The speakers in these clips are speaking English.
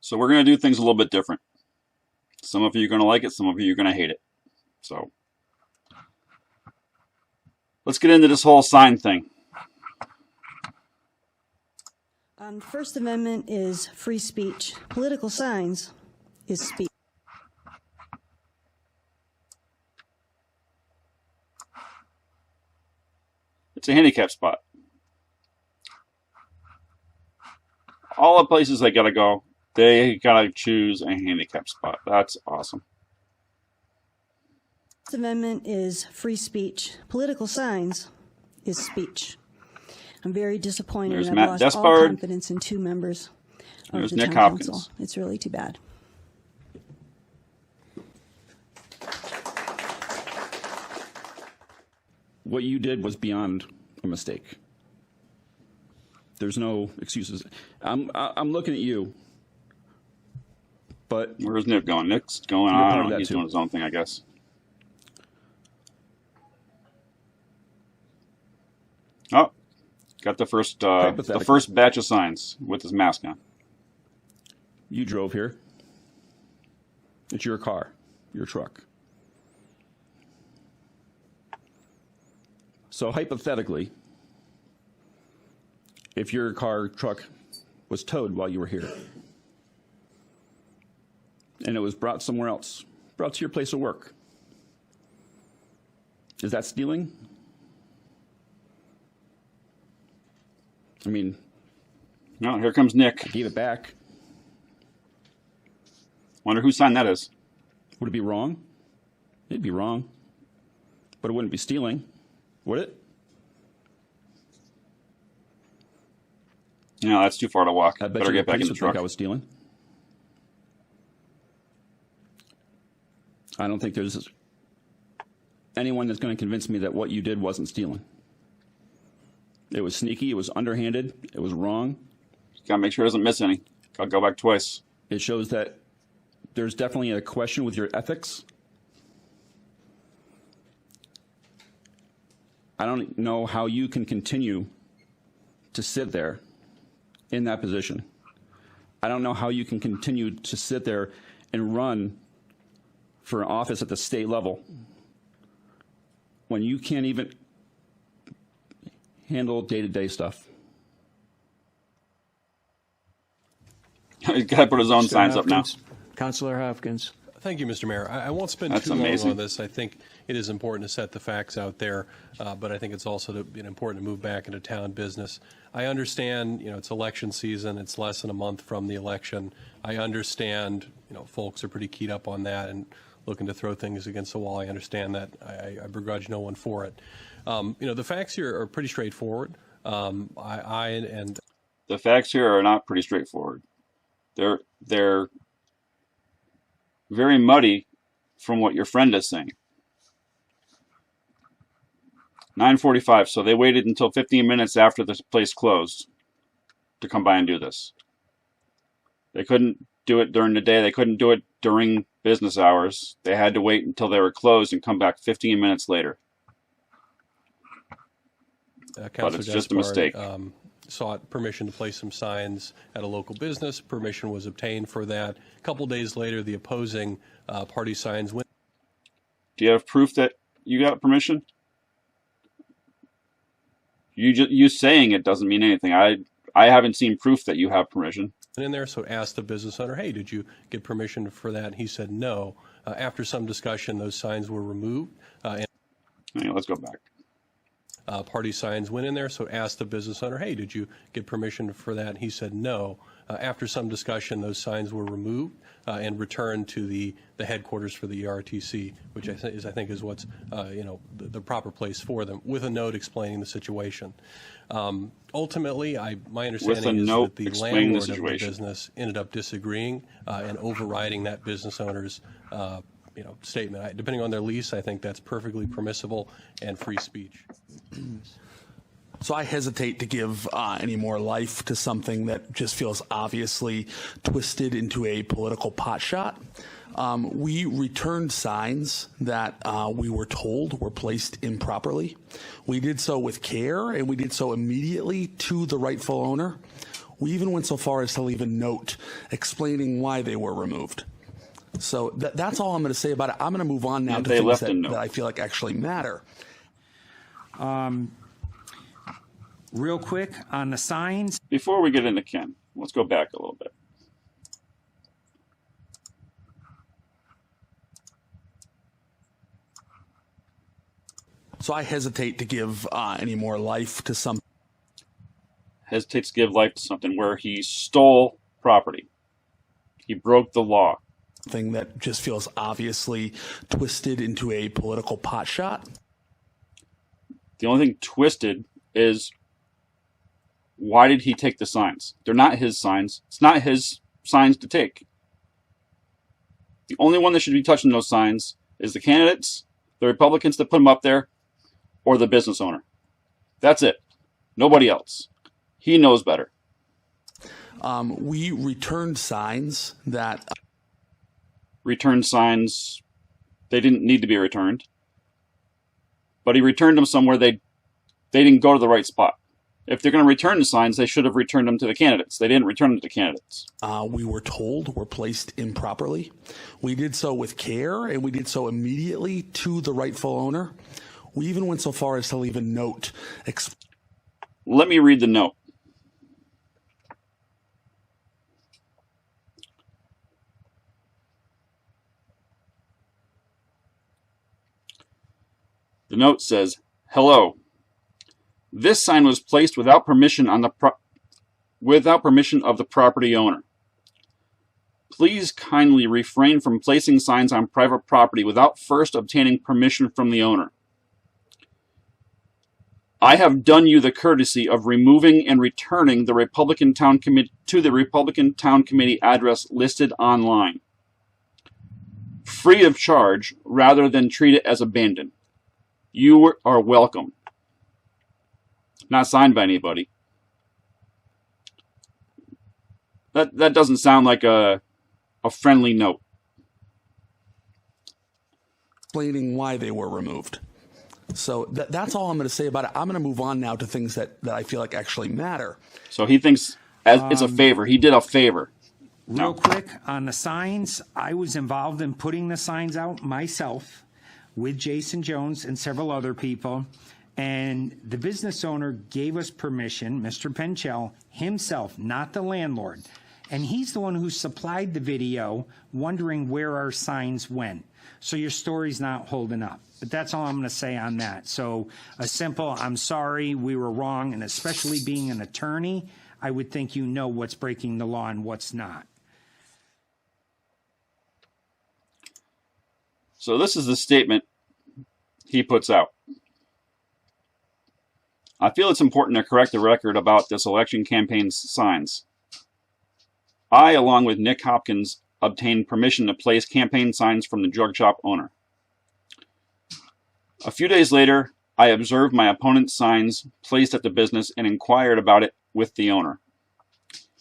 So we're going to do things a little bit different. Some of you are going to like it, some of you are going to hate it. So let's get into this whole sign thing. First Amendment is free speech. Political signs is speech. It's a handicap spot. All the places they gotta go, they gotta choose a handicap spot. That's awesome. First Amendment is free speech. Political signs is speech. I'm very disappointed. There's I've Matt lost Despard. all confidence in two members of There's the Nick town Hopkins. council. It's really too bad. What you did was beyond a mistake. There's no excuses. I'm looking at you, but Where's Nick going? Nick's going You're part of on. that He's too. doing his own thing, I guess. Oh, got the first batch of signs with his mask on. you drove here. It's your car, your truck. So hypothetically, if your car, truck was towed while you were here, and it was brought somewhere else, brought to your place of work, is that stealing? I mean, No, here comes Nick. I gave it back. Wonder whose sign that is. Would it be wrong? It'd be wrong. But it wouldn't be stealing, would it? No, that's too far to walk. I bet Better you get back in the would truck. think I was stealing. I don't think there's anyone that's going to convince me that what you did wasn't stealing. It was sneaky, it was underhanded, it was wrong. Gotta make sure he doesn't miss any. I'll go back twice. It shows that there's definitely a question with your ethics. I don't know how you can continue to sit there in that position. I don't know how you can continue to sit there and run for an office at the state level when you can't even handle day-to-day stuff. He's gotta put his own Mr. signs up now. Hopkins. Councilor Hopkins. Thank you, Mr. Mayor. I won't spend That's too amazing. long on this. I think it is important to set the facts out there, but I think it's also important to move back into town business. I understand, it's election season. It's less than a month from the election. I understand, folks are pretty keyed up on that and looking to throw things against the wall. I understand that. I begrudge no one for it. The facts here are pretty straightforward. The facts here are not pretty straightforward. They're very muddy from what your friend is saying. 9:45, so they waited until 15 minutes after the place closed to come by and do this. They couldn't do it during the day. They couldn't do it during business hours. They had to wait until they were closed and come back 15 minutes later. But it's just a mistake. Sought permission to place some signs at a local business. Permission was obtained for that. A couple days later, the opposing party signs went. Do you have proof that you got permission? You saying it doesn't mean anything. I haven't seen proof that you have permission. in there, so asked the business owner, hey, did you get permission for that? He said no. After some discussion, those signs were removed. Let's go back. Party signs went in there, so asked the business owner, hey, did you get permission for that? He said no. After some discussion, those signs were removed and returned to the headquarters for the ERTC, which I think is what's the proper place for them, with a note explaining the situation. Ultimately, my understanding is that the landlord of the business ended up disagreeing and overriding that business owner's statement. Depending on their lease, I think that's perfectly permissible and free speech. So I hesitate to give any more life to something that just feels obviously twisted into a political potshot. We returned signs that we were told were placed improperly. We did so with care, and we did so immediately to the rightful owner. We even went so far as to leave a note explaining why they were removed. So that's all I'm going to say about it. I'm going to move on now to things that I feel like actually matter. Real quick on the signs. Before we get into Ken, let's go back a little bit. So I hesitate to give any more life to some. Hesitates to give life to something where he stole property. He broke the law. Thing that just feels obviously twisted into a political potshot. The only thing twisted is, why did he take the signs? They're not his signs. It's not his signs to take. The only one that should be touching those signs is the candidates, the Republicans that put them up there, or the business owner. That's it. Nobody else. He knows better. We returned signs that... Returned signs, they didn't need to be returned. But he returned them somewhere they didn't go to the right spot. If they're going to return the signs, they should have returned them to the candidates. They didn't return them to the candidates. We were told were placed improperly. We did so with care, and we did so immediately to the rightful owner. We even went so far as to leave a note. Let me read the note. The note says, "Hello. This sign was placed without permission of the property owner. Please kindly refrain from placing signs on private property without first obtaining permission from the owner. I have done you the courtesy of removing and returning the Republican Town Committee to the Republican Town Committee address listed online, free of charge rather than treat it as abandoned. You are welcome." Not signed by anybody. That doesn't sound like a friendly note. Explaining why they were removed. So that's all I'm going to say about it. I'm going to move on now to things that I feel like actually matter. So he thinks it's a favor. He did a favor. Real quick on the signs, I was involved in putting the signs out myself with Jason Jones and several other people. And the business owner gave us permission, Mr. Penchel himself, not the landlord. And he's the one who supplied the video, wondering where our signs went. So your story's not holding up. But that's all I'm going to say on that. So a simple, I'm sorry, we were wrong. And especially being an attorney, I would think you know what's breaking the law and what's not. So this is the statement he puts out. "I feel it's important to correct the record about this election campaign's signs. I, along with Nick Hopkins, obtained permission to place campaign signs from the drug shop owner. A few days later, I observed my opponent's signs placed at the business and inquired about it with the owner.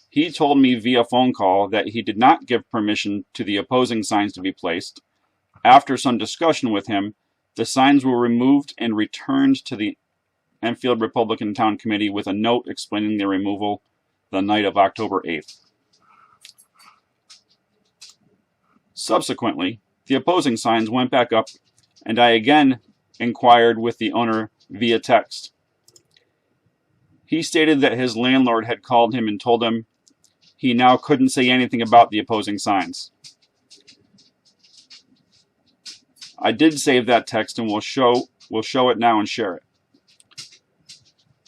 He told me via phone call that he did not give permission to the opposing signs to be placed. After some discussion with him, the signs were removed and returned to the Enfield Republican Town Committee with a note explaining their removal the night of October 8th. Subsequently, the opposing signs went back up, and I again inquired with the owner via text. He stated that his landlord had called him and told him he now couldn't say anything about the opposing signs. I did save that text and will show it now and share it.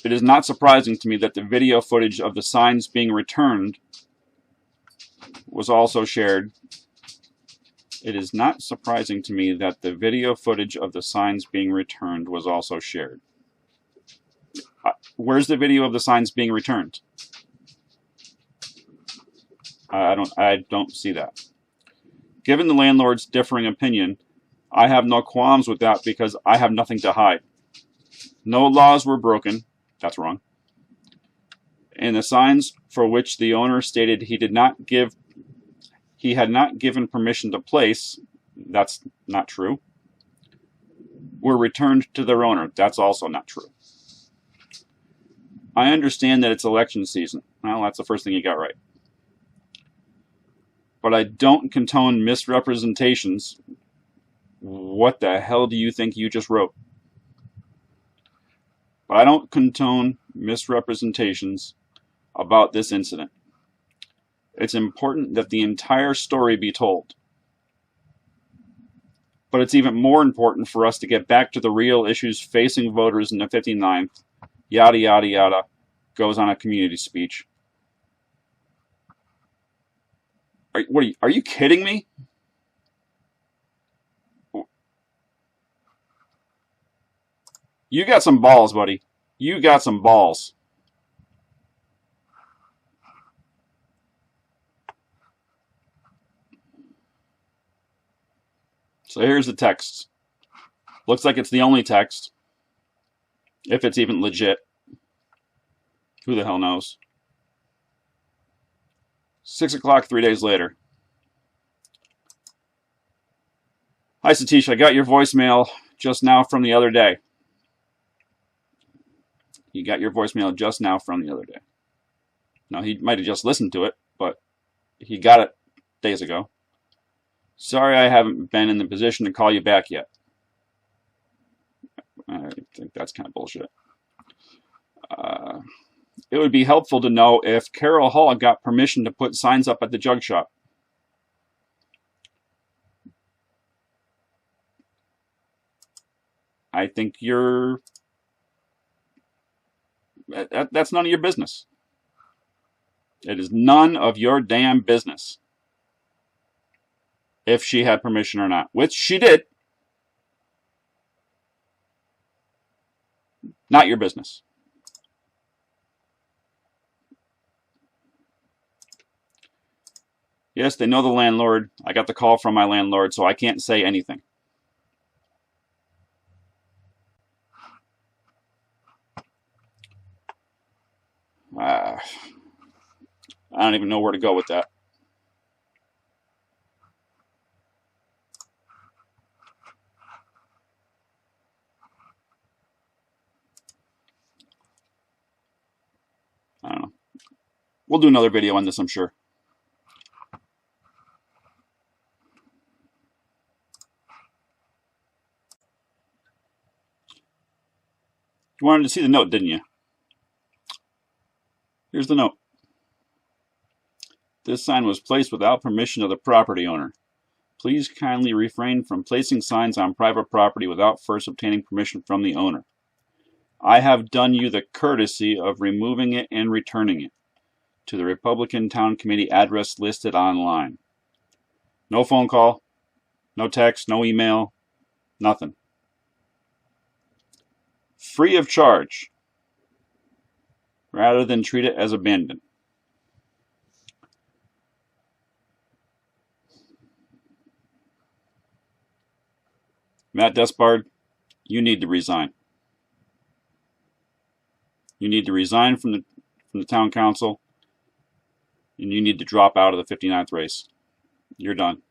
It is not surprising to me that the video footage of the signs being returned was also shared. It is not surprising to me that the video footage of the signs being returned was also shared. Where's the video of the signs being returned? I don't see that. Given the landlord's differing opinion, I have no qualms with that because I have nothing to hide. No laws were broken. That's wrong. And the signs for which the owner stated he did not give he had not given permission to place. That's not true. Were returned to their owner. That's also not true. I understand that it's election season. Well, that's the first thing you got right. But I don't condone misrepresentations. What the hell do you think you just wrote? But I don't condone misrepresentations about this incident. It's important that the entire story be told. But it's even more important for us to get back to the real issues facing voters in the 59th. Yada, yada, yada, goes on a community speech. Are you kidding me? You got some balls, buddy. You got some balls. So here's the text. Looks like it's the only text. If it's even legit. Who the hell knows? 6 o'clock 3 days later. Hi, Satish. I got your voicemail just now from the other day. You got your voicemail just now from the other day. Now, he might have just listened to it, but he got it days ago. Sorry I haven't been in the position to call you back yet. I think that's kind of bullshit. It would be helpful to know if Carol Hall got permission to put signs up at the jug shop. I think that's none of your business. It is none of your damn business if she had permission or not, which she did. Not your business. Yes, they know the landlord. I got the call from my landlord, so I can't say anything. I don't even know where to go with that. I don't know. We'll do another video on this, I'm sure. You wanted to see the note, didn't you? Here's the note. This sign was placed without permission of the property owner. Please kindly refrain from placing signs on private property without first obtaining permission from the owner. I have done you the courtesy of removing it and returning it to the Republican Town Committee address listed online. No phone call, no text, no email, nothing. Free of charge, rather than treat it as abandoned. Matt Despard, you need to resign. You need to resign from the town council, and you need to drop out of the 59th race. You're done.